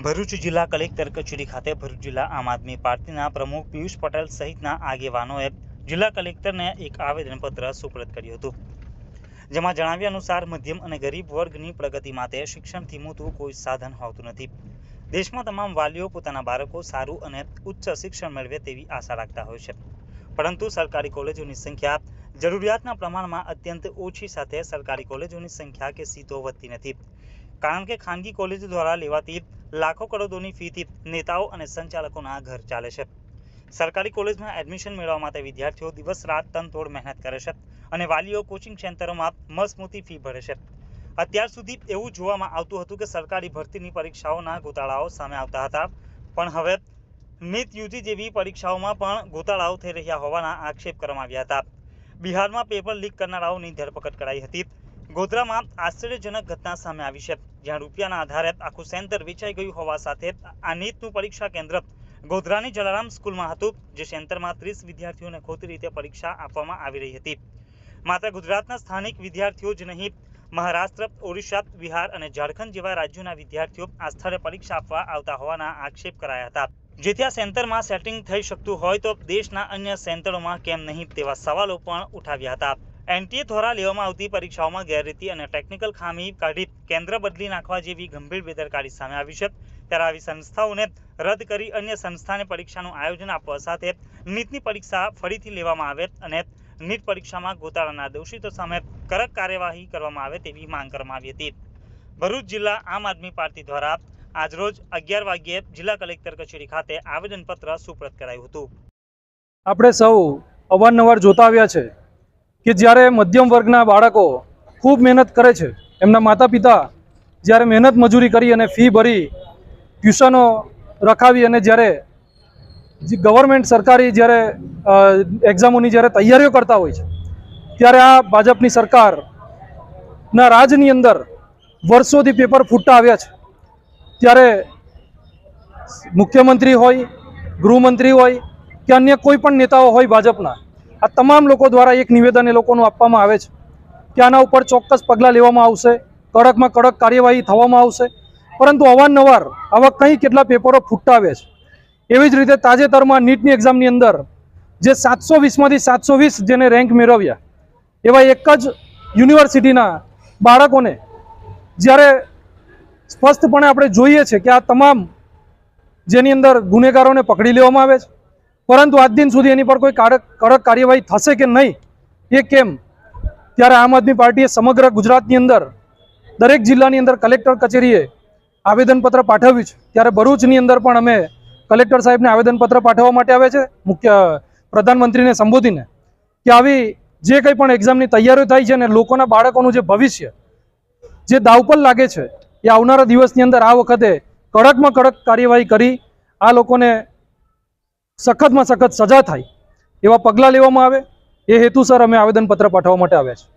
ભરૂચ જિલ્લા કલેક્ટર કચેરી ખાતે ભરૂચ જિલ્લા આમ આદમી પાર્ટીના પ્રમુખ પિયુષ પટેલ સહિતના આગેવાનોએ જિલ્લા કલેક્ટરને એક આવેદનપત્ર સુપરત કર્યું હતું, જેમાં જણાવ્યા અનુસાર મધ્યમ અને ગરીબ વર્ગની પ્રગતિ માટે શિક્ષણથી મોટું કોઈ સાધન હોતું નથી। દેશમાં તમામ વાલીઓ પોતાના બાળકો સારું અને ઉચ્ચ શિક્ષણ મેળવે તેવી આશા રાખતા હોય છે, પરંતુ સરકારી કોલેજોની સંખ્યા જરૂરિયાતના પ્રમાણમાં અત્યંત ઓછી સાથે સરકારી કોલેજોની સંખ્યા કે સીટો વધતી નથી, કારણ કે ખાનગી કોલેજો દ્વારા લેવાતી લાખો કરોડોની ફીથી નેતાઓ અને સંચાલકોના ઘર ચાલે છે। સરકારી કોલેજમાં એડમિશન મેળવવા માટે વિદ્યાર્થીઓ દિવસ રાત તનતોડ મહેનત કરે છે અને વાલીઓ કોચિંગ સેન્ટરોમાં મસમોટી ફી ભરે છે। અત્યાર સુધી એવું જોવામાં આવતું હતું કે સરકારી ભરતીની પરીક્ષાઓના ગોટાળાઓ સામે આવતા હતા, પણ હવે નીટ યુજી જેવી પરીક્ષાઓમાં પણ ગોટાળાઓ થઈ રહ્યા હોવાના આક્ષેપ કરવામાં આવ્યા હતા। બિહારમાં પેપર લીક કરનારાઓની ધરપકડ કરાઈ હતી। ગોધરામાં આશ્ચર્યજનક ઘટના સામે આવી છે, જ્યાં રૂપિયાના આધારે આખું સેન્ટર વેચાઈ ગયું હોવા સાથે આ નીટનું પરીક્ષા કેન્દ્ર ગોધરાની જલારામ સ્કૂલમાં હતું, જે સેન્ટરમાં 30 વિદ્યાર્થીઓને ખોટી રીતે પરીક્ષા આપવામાં આવી રહી હતી। માત્ર ગુજરાતના સ્થાનિક વિદ્યાર્થીઓ જ નહીં, મહારાષ્ટ્ર, ઓડિશા, બિહાર અને ઝારખંડ જેવા રાજ્યોના વિદ્યાર્થીઓ આ સ્થળે પરીક્ષા આપવા આવતા હોવાના આક્ષેપ કરાયા હતા। જેથી આ સેન્ટરમાં સેટિંગ થઈ શકતું હોય તો દેશના અન્ય સેન્ટરોમાં કેમ નહીં તેવા સવાલો પણ ઉઠાવ્યા હતા। એનટીએ દ્વારા લેવામાં આવતી પરીક્ષાઓમાં ગેરરીતિ અને ટેકનિકલ ખામી કાઢી કેન્દ્ર બદલી નાખવા જેવી ગંભીર બેદરકારી સામે આવી છે, ત્યારે આવી સંસ્થાઓને રદ કરી અન્ય સંસ્થાને પરીક્ષાનું આયોજન આપવા સાથે નીટની પરીક્ષા ફરીથી લેવામાં આવે અને નીટ પરીક્ષામાં ગોટાળાના દોષિતો સામે કડક કાર્યવાહી કરવામાં આવે તેવી માંગ કરવામાં આવી હતી। ભરૂચ જિલ્લા આમ આદમી પાર્ટી દ્વારા આજરોજ 11 વાગ્યે જિલ્લા કલેક્ટર કચેરી ખાતે આવેદનપત્ર સુપરત કરાયું હતું। આપણે સૌ અવારનવાર જોતા આવ્યા છે કે જ્યારે મધ્યમ વર્ગના બાળકો ખૂબ મહેનત કરે છે, એમના માતા પિતા જ્યારે મહેનત મજૂરી કરી અને ફી ભરી ટ્યુશનો રખાવી અને જ્યારે ગવર્મેન્ટ સરકારી જ્યારે એક્ઝામોની જ્યારે તૈયારીઓ કરતા હોય છે, ત્યારે આ ભાજપની સરકારના રાજની અંદર વર્ષોથી પેપર ફૂટતા આવ્યા છે। ત્યારે મુખ્યમંત્રી હોય, ગૃહમંત્રી હોય કે અન્ય કોઈ પણ નેતાઓ હોય ભાજપના, આ તમામ લોકો દ્વારા એક નિવેદન એ લોકોનું આપવામાં આવે છે કે આના ઉપર ચોક્કસ પગલાં લેવામાં આવશે, કડકમાં કડક કાર્યવાહી થવામાં આવશે, પરંતુ અવારનવાર આવા કેટલા પેપરો ફૂટતા આવે છે। એવી જ રીતે તાજેતરમાં નીટની એક્ઝામની અંદર જે 720માંથી 720 જેને રેન્ક મેળવ્યા એવા એક જ યુનિવર્સિટીના બાળકોને જ્યારે સ્પષ્ટપણે આપણે જોઈએ છે કે આ તમામ જેની અંદર ગુનેગારોને પકડી લેવામાં આવે છે, પરંતુ આજ દિન સુધી એની પર કોઈ કડક કાર્યવાહી થશે કે નહીં એ કેમ? ત્યારે આમ આદમી પાર્ટીએ સમગ્ર ગુજરાતની અંદર દરેક જિલ્લાની અંદર કલેક્ટર કચેરીએ આવેદનપત્ર પાઠવ્યું છે। ત્યારે ભરૂચની અંદર પણ અમે કલેક્ટર સાહેબને આવેદનપત્ર પાઠવવા માટે આવે છે, મુખ્ય પ્રધાનમંત્રીને સંબોધીને કે આવી જે કંઈ પણ એક્ઝામની તૈયારીઓ થાય છે ને લોકોના બાળકોનું જે ભવિષ્ય જે દાવ પર લાગે છે, એ આવનારા દિવસની અંદર આ વખતે કડકમાં કડક કાર્યવાહી કરી આ લોકોને સખતમાં સખત સજા થાય એવા પગલાં લેવામાં આવે, એ હેતુસર અમે આવેદનપત્ર પાઠવવા માટે આવ્યા છીએ।